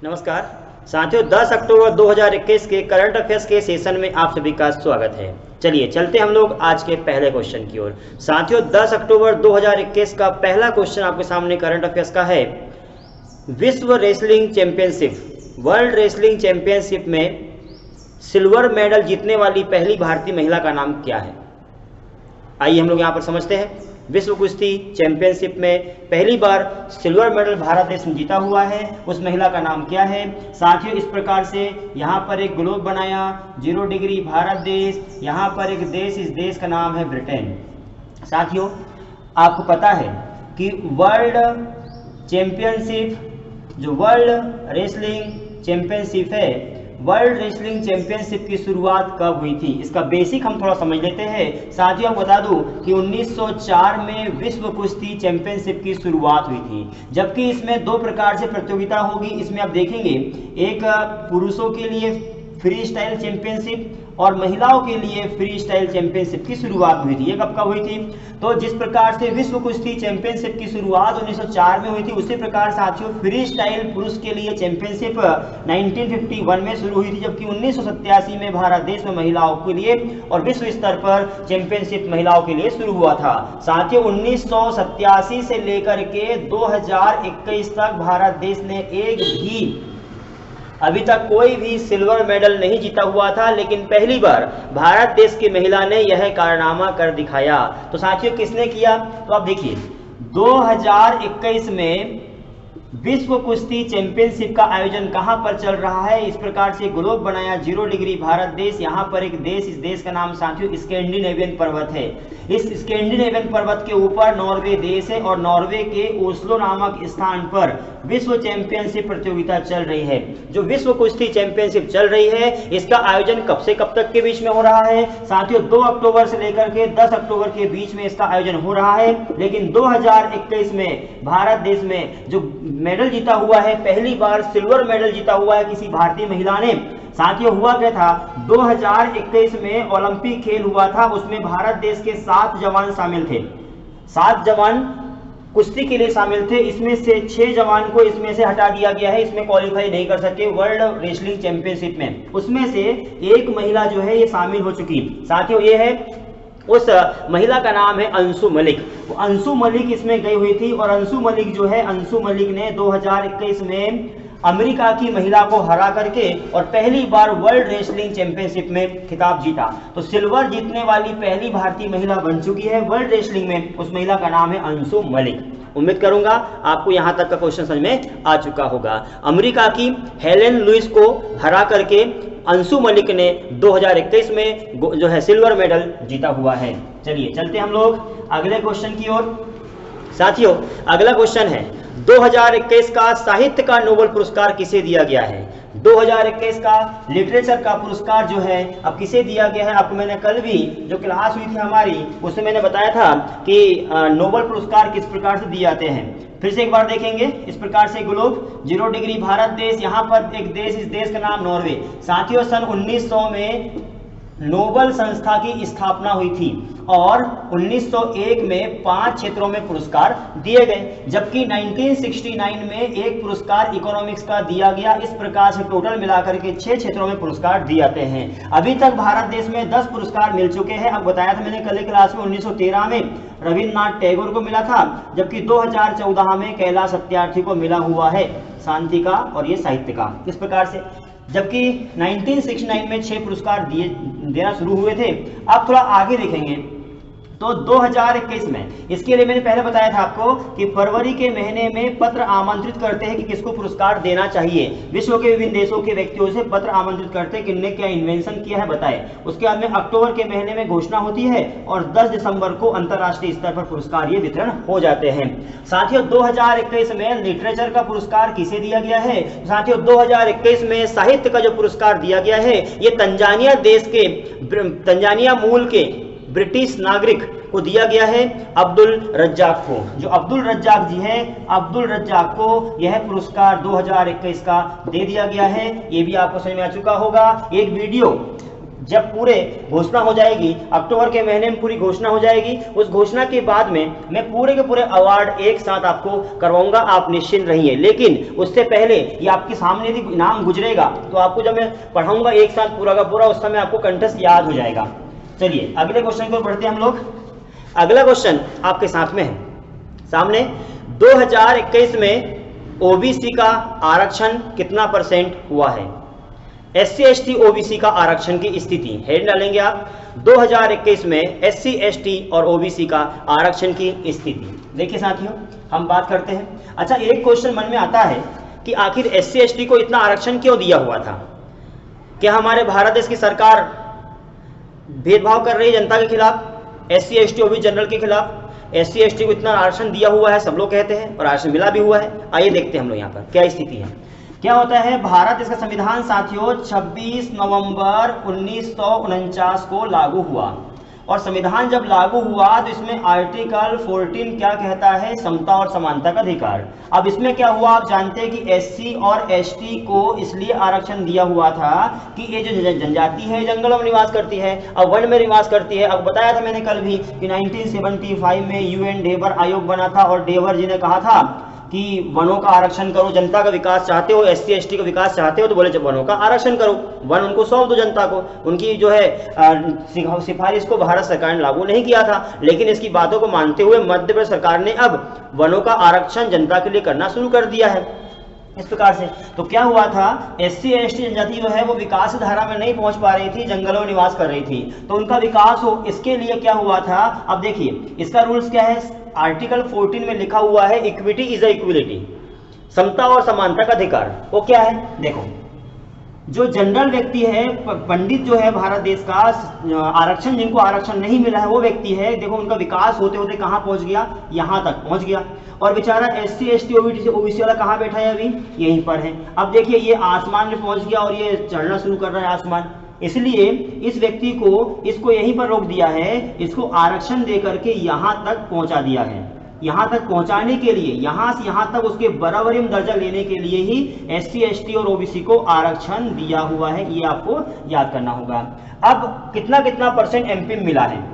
नमस्कार साथियों, 10 अक्टूबर 2021 के करंट अफेयर्स के सेशन में आप सभी का स्वागत है। चलिए चलते हम लोग आज के पहले क्वेश्चन की ओर। साथियों, 10 अक्टूबर 2021 का पहला क्वेश्चन आपके सामने करंट अफेयर्स का है। विश्व wrestling championship, world wrestling championship में सिल्वर मेडल जीतने वाली पहली भारतीय महिला का नाम क्या है? आइए हम लोग यहाँ पर समझते हैं। विश्व कुश्ती चैंपियनशिप में पहली बार सिल्वर मेडल भारत देश ने जीता हुआ है, उस महिला का नाम क्या है? साथियों, इस प्रकार से यहाँ पर एक ग्लोब बनाया, 0 डिग्री भारत देश, यहाँ पर एक देश, इस देश का नाम है ब्रिटेन। साथियों, आपको पता है कि वर्ल्ड चैंपियनशिप, जो वर्ल्ड रेसलिंग चैंपियनशिप है, वर्ल्ड रेसलिंग चैंपियनशिप की शुरुआत कब हुई थी? इसका बेसिक हम थोड़ा समझ लेते हैं। साथियों, बता दूं कि 1904 में विश्व कुश्ती चैंपियनशिप की शुरुआत हुई थी, जबकि इसमें 2 प्रकार से प्रतियोगिता होगी। इसमें आप देखेंगे, एक पुरुषों के लिए फ्री स्टाइल चैंपियनशिप और महिलाओं के लिए फ्री स्टाइल चैंपियनशिप की शुरुआत हुई थी। ये कब हुई थी? तो जिस प्रकार से विश्व कुश्ती चैंपियनशिप की शुरुआत 1904 में हुई थी, उसी प्रकार साथियों फ्री स्टाइल पुरुष के लिए चैंपियनशिप 1951 में शुरू हुई थी, जबकि 1987 में भारत देश में महिलाओं के लिए और विश्व स्तर पर चैंपियनशिप महिलाओं के लिए शुरू हुआ था। साथियों, 1987 से लेकर के 2021 तक भारत देश ने एक भी अभी तक कोई भी सिल्वर मेडल नहीं जीता हुआ था, लेकिन पहली बार भारत देश की महिला ने यह कारनामा कर दिखाया। तो साथियों, किसने किया? तो आप देखिए, 2021 में विश्व कुश्ती चैंपियनशिप का आयोजन कहां पर चल रहा है? इस प्रकार से ग्लोब बनाया, 0 डिग्री भारत देश, यहां पर एक देश, इस देश का नाम साथियों स्कैंडिनेवियन पर्वत है। इस स्कैंडिनेवियन पर्वत के ऊपर नॉर्वे देश है और नॉर्वे के ओस्लो नामक स्थान पर विश्व चैंपियनशिप प्रतियोगिता चल रही है। जो विश्व कुश्ती चैंपियनशिप चल रही है, इसका आयोजन कब से कब तक के बीच में हो रहा है? साथियों, 2 अक्टूबर से लेकर के 10 अक्टूबर के बीच में इसका आयोजन हो रहा है। लेकिन 2021 में भारत देश में जो मेडल जीता हुआ है, पहली बार सिल्वर मेडल जीता हुआ है किसी भारतीय महिला ने। साथियों, हुआ क्या था? 2021 में ओलंपिक खेल हुआ था, उसमें भारत देश के 7 जवान शामिल थे। 7 जवान कुश्ती के लिए शामिल थे, इसमें से 6 जवान को इसमें से हटा दिया गया है, इसमें क्वालिफाई नहीं कर सके वर्ल्ड रेसलिंग चैंपियनशिप में। उसमें से एक महिला जो है ये शामिल हो चुकी। साथियों, ये है, उस महिला का नाम है अंशु मलिक। वो अंशु मलिक इसमें गई हुई थी और अंशु मलिक जो है, अंशु मलिक ने 2021 में अमेरिका की महिला को हरा करके और पहली बार वर्ल्ड रेसलिंग चैंपियनशिप में खिताब जीता। तो सिल्वर जीतने वाली पहली भारतीय महिला बन चुकी है वर्ल्ड रेसलिंग में। उस महिला का नाम है अंशु मलिक। उम्मीद करूंगा आपको यहां तक का क्वेश्चन समझ में आ चुका होगा। अमेरिका की हेलेन लुइस को हरा करके अंशु मलिक ने 2021 में जो है सिल्वर मेडल जीता हुआ है। चलिए चलते हम लोग अगले क्वेश्चन की ओर। साथियों, अगला क्वेश्चन है, 2021 का साहित्य का नोबेल पुरस्कार किसे दिया गया है? 2021 का लिटरेचर का पुरस्कार जो है अब किसे दिया गया है? आपको मैंने कल भी जो क्लास हुई थी हमारी, उसमें मैंने बताया था कि नोबेल पुरस्कार किस प्रकार से दिए जाते हैं। फिर से एक बार देखेंगे। इस प्रकार से ग्लोब, 0 डिग्री भारत देश, यहाँ पर एक देश, इस देश का नाम नॉर्वे। साथियों, सन 1900 में नोबेल संस्था की स्थापना हुई थी और 1901 में 5 क्षेत्रों में पुरस्कार दिए गए, जबकि 1969 में एक पुरस्कार इकोनॉमिक्स का दिया गया। इस प्रकार से टोटल मिलाकर के 6 क्षेत्रों में पुरस्कार दिए जाते हैं। अभी तक भारत देश में 10 पुरस्कार मिल चुके हैं। अब बताया था मैंने कल क्लास में, 1913 में रविन्द्रनाथ टैगोर को मिला था, जबकि 2014 में कैलाश सत्यार्थी को मिला हुआ है शांति का और ये साहित्य का। इस प्रकार से, जबकि 1969 में 6 पुरस्कार देना शुरू हुए थे। अब थोड़ा आगे देखेंगे तो 2021 में, इसके लिए मैंने पहले बताया था आपको कि फरवरी के महीने में पत्र आमंत्रित करते हैं कि किसको पुरस्कार देना चाहिए। विश्व के विभिन्न देशों के व्यक्तियों से पत्र आमंत्रित करते हैं कि इन्होंने क्या इन्वेंशन किया है बताएं। उसके बाद में अक्टूबर के महीने में घोषणा होती है और 10 दिसंबर को अंतर्राष्ट्रीय स्तर पर पुरस्कार ये वितरण हो जाते हैं। साथियों, 2021 में लिटरेचर का पुरस्कार किसे दिया गया है? साथियों, 2021 में साहित्य का जो पुरस्कार दिया गया है, ये तंजानिया देश के, तंजानिया मूल के ब्रिटिश नागरिक को दिया गया है, अब्दुल रज्जाक को। जो अब्दुल रज्जाक जी हैं, अब्दुल रज्जाक को यह पुरस्कार 2021 का दे दिया गया है। ये भी आपको समझ में आ चुका होगा। एक वीडियो जब पूरे घोषणा हो जाएगी, अक्टूबर के महीने में पूरी घोषणा हो जाएगी, उस घोषणा के बाद में मैं पूरे के पूरे अवार्ड एक साथ आपको करवाऊंगा, आप निश्चिंत रहिए। लेकिन उससे पहले ये आपके सामने यदि नाम गुजरेगा तो आपको जब मैं पढ़ाऊंगा एक साथ पूरा का पूरा, उस समय आपको कंठस्थ याद हो जाएगा। चलिए अगले क्वेश्चन को पढ़ते हैं हम लोग। अगला क्वेश्चन आपके साथ में है सामने, 2021 में ओबीसी का आरक्षण कितना परसेंट हुआ है? एससी एसटी ओबीसी का आरक्षण की स्थिति हेड डालेंगे आप, 2021 में एससी एसटी और ओबीसी का आरक्षण की स्थिति। देखिए साथियों, हम बात करते हैं। अच्छा, एक क्वेश्चन मन में आता है कि आखिर एससी एसटी को इतना आरक्षण क्यों दिया हुआ था? क्या हमारे भारत देश की सरकार भेदभाव कर रही है जनता के खिलाफ, एससी एसटी ओबीसी जनरल के खिलाफ? एससी एसटी को इतना आरक्षण दिया हुआ है, सब लोग कहते हैं, और आरक्षण मिला भी हुआ है। आइए देखते हैं हम लोग यहाँ पर क्या स्थिति है। क्या होता है, भारत देश का संविधान साथियों 26 नवंबर 1949 को लागू हुआ, और संविधान जब लागू हुआ तो इसमें आर्टिकल 14 क्या कहता है? समता और समानता का अधिकार। अब इसमें क्या हुआ, आप जानते हैं कि एससी और एसटी को इसलिए आरक्षण दिया हुआ था कि ये जो जनजाति है जंगलों में निवास करती है, अब वन में निवास करती है। अब बताया था मैंने कल भी कि 1975 में यूएन डेवर आयोग बना था, और डेवर जी ने कहा था कि वनों का आरक्षण करो, जनता का विकास चाहते हो, एससी एसटी का विकास चाहते हो तो बोले जब वनों का आरक्षण करो, वन उनको सौंप दो जनता को। उनकी जो है सिफारिश को भारत सरकार ने लागू नहीं किया था, लेकिन इसकी बातों को मानते हुए मध्य प्रदेश सरकार ने अब वनों का आरक्षण जनता के लिए करना शुरू कर दिया है इस प्रकार से। तो क्या हुआ था, एससी एसटी जनजाति जो है वो विकास धारा में नहीं पहुंच पा रही थी, जंगलों में निवास कर रही थी, तो उनका विकास हो इसके लिए क्या हुआ था। अब देखिए इसका रूल्स क्या है, आर्टिकल 14 में लिखा हुआ है इक्विटी इज अ इक्विलिटी, समता और समानता का अधिकार। वो क्या है, देखो जो जनरल व्यक्ति है, पंडित जो है भारत देश का, आरक्षण जिनको आरक्षण नहीं मिला है वो व्यक्ति है, देखो उनका विकास होते होते कहां पहुंच गया, यहां तक पहुंच गया। और बेचारा एससी एसटी ओबीसी वाला कहां बैठा है, अभी यहीं पर है। अब देखिए ये आसमान में पहुंच गया और ये चढ़ना शुरू कर रहा है आसमान, इसलिए इस व्यक्ति को इसको यहीं पर रोक दिया है, इसको आरक्षण दे करके यहां तक पहुंचा दिया है। यहां तक पहुंचाने के लिए, यहां से यहां तक उसके बराबरी में दर्जा लेने के लिए ही एससी एसटी और ओबीसी को आरक्षण दिया हुआ है, ये आपको याद करना होगा। अब कितना कितना परसेंट एमपी मिला है?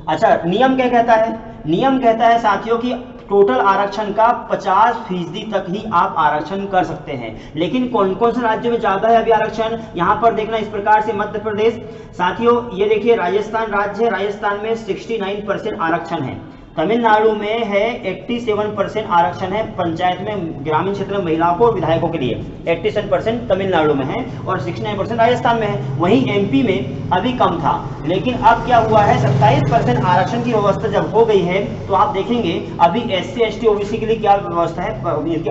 अच्छा, नियम क्या कहता है? नियम कहता है साथियों कि टोटल आरक्षण का 50% तक ही आप आरक्षण कर सकते हैं। लेकिन कौन कौन से राज्यों में ज्यादा है अभी आरक्षण, यहां पर देखना इस प्रकार से, मध्य प्रदेश साथियों, ये देखिए राजस्थान राज्य है, राजस्थान में 69% आरक्षण है, तमिलनाडु में है 87% आरक्षण है, पंचायत में ग्रामीण क्षेत्र में महिलाओं को विधायकों के लिए 87% तमिलनाडु में है और 69% राजस्थान में है। वहीं एमपी में अभी कम था, लेकिन अब क्या हुआ है, 27% आरक्षण की व्यवस्था जब हो गई है तो आप देखेंगे अभी एससी एसटी ओबीसी के लिए क्या व्यवस्था है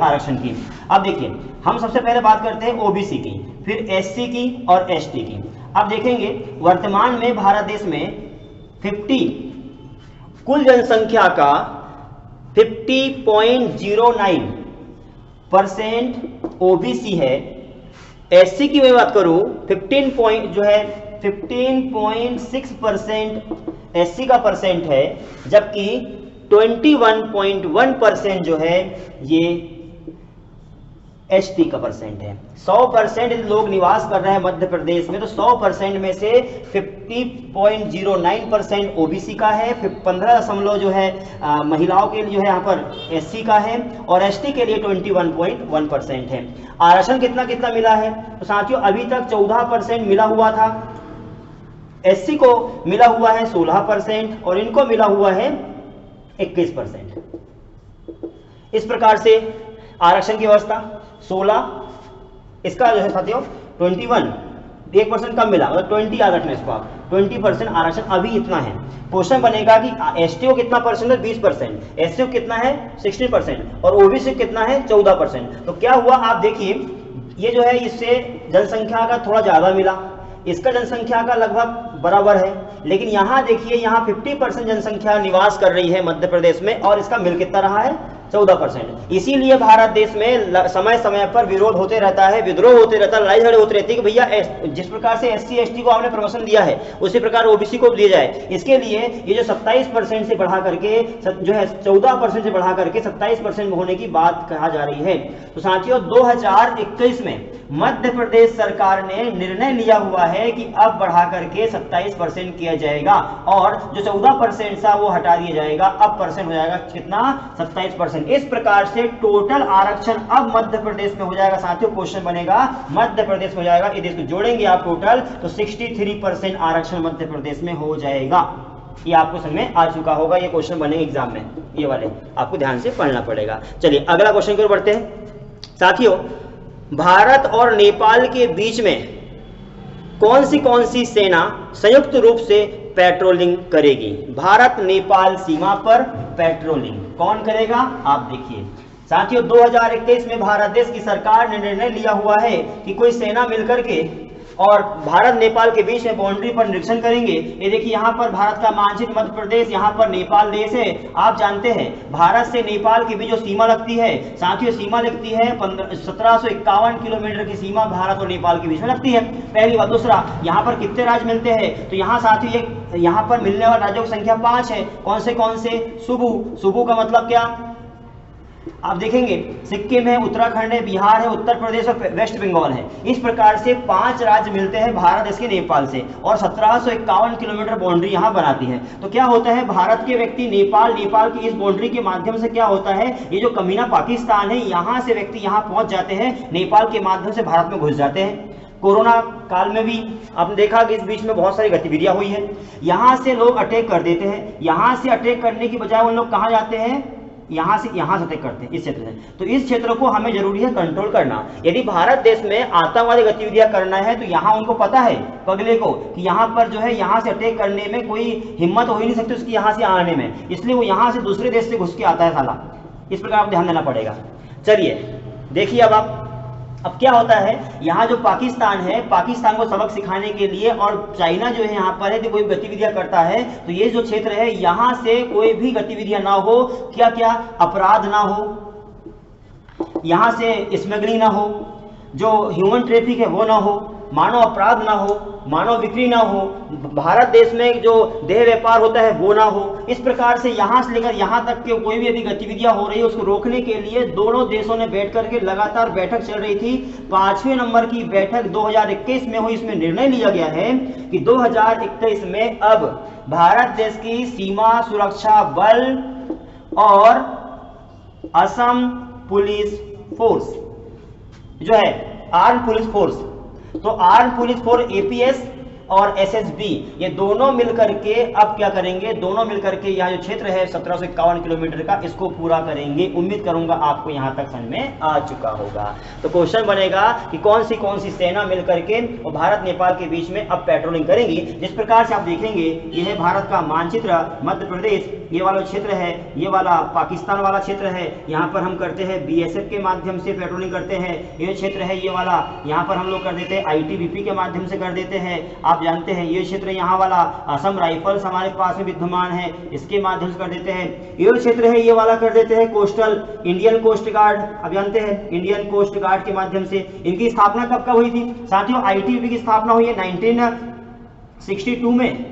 आरक्षण की। अब देखिए हम सबसे पहले बात करते हैं ओबीसी की, फिर एससी की और एसटी की। अब देखेंगे वर्तमान में भारत देश में 50 कुल जनसंख्या का 50.09% ओबीसी है। एससी की मैं बात करूं 15.6% एससी का परसेंट है, जबकि 21.1% जो है ये एसटी का परसेंट है। 100% लोग निवास कर रहे हैं मध्य प्रदेश में, तो 100% में से 50.09% ओबीसी का है, 15 जो है महिलाओं के लिए जो है यहाँ पर एससी का है, और एसटी के लिए 21.1% है। आरक्षण कितना कितना मिला है, तो साथियों अभी तक 14% मिला हुआ था, एससी को मिला हुआ है 16% और इनको मिला हुआ है 21%। इस प्रकार से आरक्षण की व्यवस्था 16, इसका जो है साथियों 21, 1% कम मिला, मतलब 20 याद रखना इसको आप, 20% आरक्षण अभी इतना है। क्वेश्चन बनेगा कि एसटी को कितना परसेंट है, 20%, एससी को कितना है 60% और ओबीसी कितना है 14%। तो क्या हुआ आप देखिए, ये जो है इससे जनसंख्या का थोड़ा ज्यादा मिला, इसका जनसंख्या का लगभग बराबर है, लेकिन यहाँ देखिए यहाँ 50% जनसंख्या निवास कर रही है मध्य प्रदेश में और इसका मिल कितना रहा है 14%। इसीलिए भारत देश में समय समय पर विरोध होते रहता है, विद्रोह होते रहता है, लड़ाई झगड़े होते रहती है कि भैया जिस प्रकार से SC ST को हमने प्रमोशन दिया है उसी प्रकार OBC को दिया जाए। इसके लिए ये जो 27% से बढ़ा करके जो है 14% से बढ़ा करके 27% होने की बात कहा जा रही है। तो साथियों 2021 में मध्य प्रदेश सरकार ने निर्णय लिया हुआ है कि अब बढ़ा करके 27% किया जाएगा और जो 14% था वो हटा दिया जाएगा, अब परसेंट हो जाएगा कितना, 27%। इस प्रकार से टोटल आरक्षण अब मध्य प्रदेश में हो जाएगा। साथियों क्वेश्चन बनेगा मध्य प्रदेश में हो जाएगा, यदि इसको जोड़ेंगे आप टोटल तो 63% आरक्षण मध्य प्रदेश में हो जाएगा। ये आपको समझ में आ चुका होगा, ये क्वेश्चन बने एग्जाम में, ये वाले आपको ध्यान से पढ़ना पड़ेगा। चलिए अगला क्वेश्चन की ओर बढ़ते हैं। साथियों भारत और नेपाल के बीच में कौन सी सेना संयुक्त रूप से पेट्रोलिंग करेगी? भारत नेपाल सीमा पर पेट्रोलिंग कौन करेगा? आप देखिए साथियों 2021 में भारत देश की सरकार ने निर्णय लिया हुआ है कि कोई सेना मिलकर के और भारत नेपाल के बीच में बाउंड्री पर निरीक्षण करेंगे। ये देखिए यहाँ पर भारत का मानचित्र मध्य प्रदेश, यहाँ पर नेपाल देश है। आप जानते हैं भारत से नेपाल के बीच जो सीमा लगती है, साथियों सीमा लगती है 1751 किलोमीटर की सीमा भारत और नेपाल के बीच में लगती है, पहली बात। दूसरा, यहाँ पर कितने राज्य मिलते हैं? तो यहाँ साथियों यहाँ पर मिलने वाले राज्यों की संख्या 5 है। कौन से? सुबू का मतलब क्या? आप देखेंगे सिक्किम है, उत्तराखंड है, बिहार है, उत्तर प्रदेश और वेस्ट बंगाल है। इस प्रकार से 5 राज्य मिलते हैं भारत देश के नेपाल से और 1751 किलोमीटर बाउंड्री यहां बनाती है। तो क्या होता है, भारत के व्यक्ति नेपाल की इस बाउंड्री के माध्यम से क्या होता है, ये जो कमीना पाकिस्तान है यहां से व्यक्ति यहां पहुंच जाते हैं, नेपाल के माध्यम से भारत में घुस जाते हैं। कोरोना काल में भी आपने देखा कि इस बीच में बहुत सारी गतिविधियां हुई है, यहां से लोग अटैक कर देते हैं। यहां से अटैक करने की बजाय उन लोग कहां जाते हैं, यहां से अटैक करते हैं इस क्षेत्र से। तो इस क्षेत्र को हमें जरूरी है कंट्रोल करना। यदि भारत देश में आतंकवादी गतिविधियां करना है तो यहां उनको पता है पगले को कि यहां पर जो है यहां से अटैक करने में कोई हिम्मत हो ही नहीं सकती उसकी यहां से आने में, इसलिए वो यहां से दूसरे देश से घुस के आता है साला। इस प्रकार आप ध्यान देना पड़ेगा। चलिए देखिए अब क्या होता है, यहाँ जो पाकिस्तान है, पाकिस्तान को सबक सिखाने के लिए और चाइना जो है यहाँ पर है, कोई गतिविधियां करता है तो ये जो क्षेत्र है यहाँ से कोई भी गतिविधियां ना हो, क्या अपराध ना हो, यहाँ से स्मगलिंग ना हो, जो ह्यूमन ट्रैफिक है वो ना हो, मानव अपराध ना हो, मानव बिक्री ना हो, भारत देश में जो देह व्यापार होता है वो ना हो। इस प्रकार से यहाँ से लेकर यहाँ तक के कोई भी यदि गतिविधियां हो रही है उसको रोकने के लिए दोनों देशों ने बैठ करके लगातार बैठक चल रही थी। 5वें नंबर की बैठक 2021 में हुई। इसमें निर्णय लिया गया है कि 2021 में अब भारत देश की सीमा सुरक्षा बल और असम पुलिस फोर्स जो है आर्म पुलिस फोर्स, तो आर्म पुलिस फोर्स APS और SSB ये दोनों मिलकर के अब क्या करेंगे, दोनों मिलकर के यहाँ जो क्षेत्र है 1751 किलोमीटर का इसको पूरा करेंगे। उम्मीद करूंगा आपको यहाँ तक समझ में आ चुका होगा। तो क्वेश्चन बनेगा कि कौन सी सेना मिलकर के और भारत नेपाल के बीच में अब पेट्रोलिंग करेंगी। जिस प्रकार से आप देखेंगे ये है भारत का मानचित्र, मध्य प्रदेश ये वाला क्षेत्र है, ये वाला पाकिस्तान वाला क्षेत्र है। यहाँ पर हम करते हैं BSF के माध्यम से पेट्रोलिंग करते हैं। ये क्षेत्र है ये वाला, यहाँ पर हम लोग कर देते हैं ITBP के माध्यम से कर देते हैं। आप जानते हैं ये क्षेत्र यहाँ वाला असम राइफल्स हमारे पास में विद्यमान है, इसके माध्यम से कर देते हैं। ये क्षेत्र है ये वाला कर देते हैं कोस्टल इंडियन कोस्ट गार्ड, आप जानते हैं इंडियन कोस्ट गार्ड के माध्यम से। इनकी स्थापना कब हुई थी साथियों? ITBP की स्थापना हुई है 1962 में,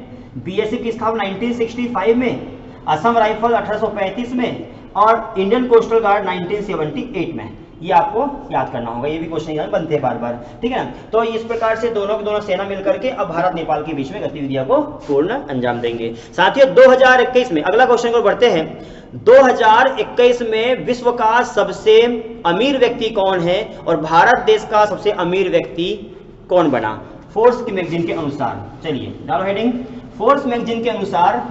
BSF की स्थापना 1965 में, असम राइफल 1835 में और इंडियन कोस्टल गार्ड 1978 में। ये आपको याद करना होगा, ये भी क्वेश्चन बनते हैं बार बार, ठीक है ना। तो इस प्रकार से दोनों की दोनों सेना मिलकर के अब भारत नेपाल के बीच में गतिविधियों को पूर्ण अंजाम देंगे। साथियों 2021 में अगला क्वेश्चन को बढ़ते हैं। 2021 में विश्व का सबसे अमीर व्यक्ति कौन है और भारत देश का सबसे अमीर व्यक्ति कौन बना? फोर्ब्स की मैगजीन के अनुसार, चलिए डालो हेडिंग, फोर्ब्स मैगजीन के अनुसार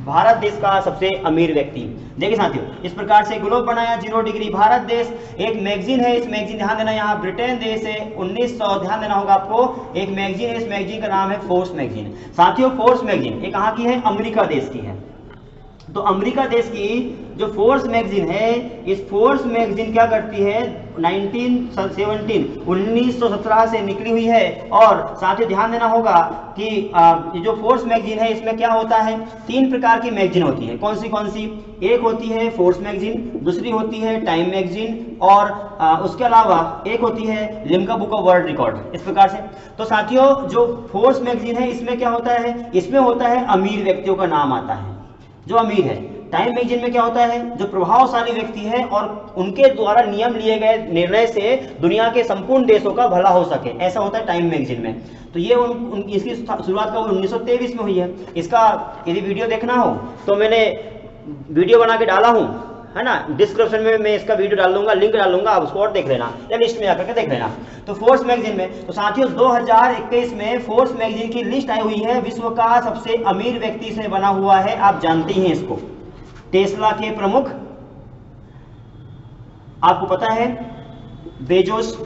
भारत देश का सबसे अमीर व्यक्ति। देखिए साथियों इस प्रकार से ग्लोब बनाया 0 डिग्री भारत देश, एक मैगजीन है, इस मैगजीन ध्यान देना, यहाँ ब्रिटेन देश है 1900 ध्यान देना होगा आपको। एक मैगजीन है, इस मैगजीन का नाम है फोर्ब्स मैगजीन। साथियों फोर्ब्स मैगजीन ये कहाँ की है? अमेरिका देश की है। तो अमेरिका देश की जो फोर्स मैगजीन है, इस फोर्स मैगजीन क्या करती है, 1917 से निकली हुई है। और साथ ही ध्यान देना होगा कि जो फोर्स मैगजीन है इसमें क्या होता है, 3 प्रकार की मैगजीन होती है। कौन सी? एक होती है फोर्स मैगजीन, दूसरी होती है टाइम मैगजीन, और उसके अलावा एक होती है Limca book of world record, इस प्रकार से। तो साथियों जो फोर्स मैगजीन है इसमें क्या होता है, इसमें होता है अमीर व्यक्तियों का नाम आता है, जो अमीर है। टाइम मैगजीन में क्या होता है, जो प्रभावशाली व्यक्ति है और उनके द्वारा नियम लिए गए निर्णय से दुनिया के संपूर्ण देशों का भला हो सके, ऐसा होता है टाइम मैगजीन में। तो ये इसकी शुरुआत का 1923 में हुई है। इसका यदि वीडियो देखना हो तो मैंने वीडियो बना के डाला हूँ, है ना, डिस्क्रिप्शन में मैं इसका वीडियो डाल दूंगा, लिंक डाल दूंगा, आप उसको और देख लेना या लिस्ट में जाकर के देख लेना। तो फोर्स मैगजीन में, तो साथियों 2021 में फोर्स मैगजीन की लिस्ट आई हुई है, विश्व का सबसे अमीर व्यक्ति से बना हुआ है। आप जानते ही हैं इसको, टेस्ला के प्रमुख, आपको पता है, बेजोस,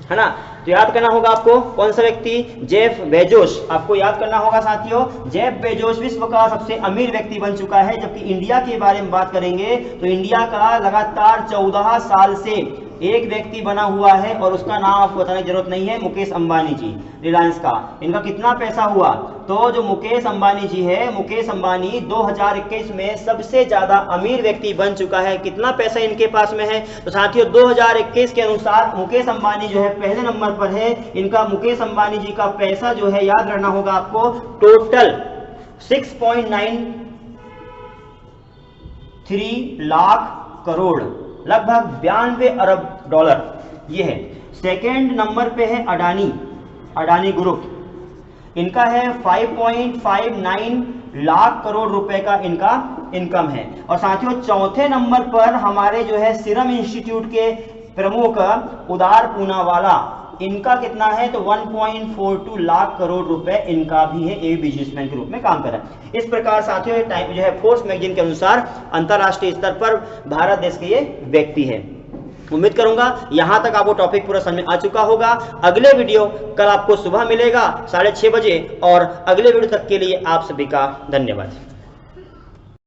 है ना। तो याद करना होगा आपको कौन सा व्यक्ति, जेफ बेजोस, आपको याद करना होगा साथियों। जेफ बेजोस विश्व का सबसे अमीर व्यक्ति बन चुका है। जबकि इंडिया के बारे में बात करेंगे तो इंडिया का लगातार 14 साल से एक व्यक्ति बना हुआ है और उसका नाम आपको बताने की जरूरत नहीं है, मुकेश अंबानी जी, रिलायंस का। इनका कितना पैसा हुआ, तो जो मुकेश अंबानी जी है, मुकेश अंबानी 2021 में सबसे ज्यादा अमीर व्यक्ति बन चुका है। कितना पैसा इनके पास में है, तो साथियों 2021 के अनुसार मुकेश अंबानी जो है पहले नंबर पर है। इनका, मुकेश अंबानी जी का पैसा जो है, याद रखना होगा आपको, टोटल 6.93 लाख करोड़, लगभग 92 अरब डॉलर ये है। सेकेंड नंबर पे है अडानी ग्रुप, इनका है 5.59 लाख करोड़ रुपए का इनका इनकम है। और साथियों चौथे नंबर पर हमारे जो है सीरम इंस्टीट्यूट के प्रमुख उदार पूनावाला, इनका कितना है, तो 1.42 लाख करोड़ रुपए इनका भी है, ए बिजनेसमैन के रूप में काम कर रहा है। इस प्रकार साथियों टाइम जो है फोर्स मैगजीन के अनुसार अंतरराष्ट्रीय स्तर पर भारत देश के ये व्यक्ति है। उम्मीद करूंगा यहां तक आपको टॉपिक पूरा समझ में आ चुका होगा। अगले वीडियो कल आपको सुबह मिलेगा 6:30 बजे, और अगले वीडियो तक के लिए आप सभी का धन्यवाद।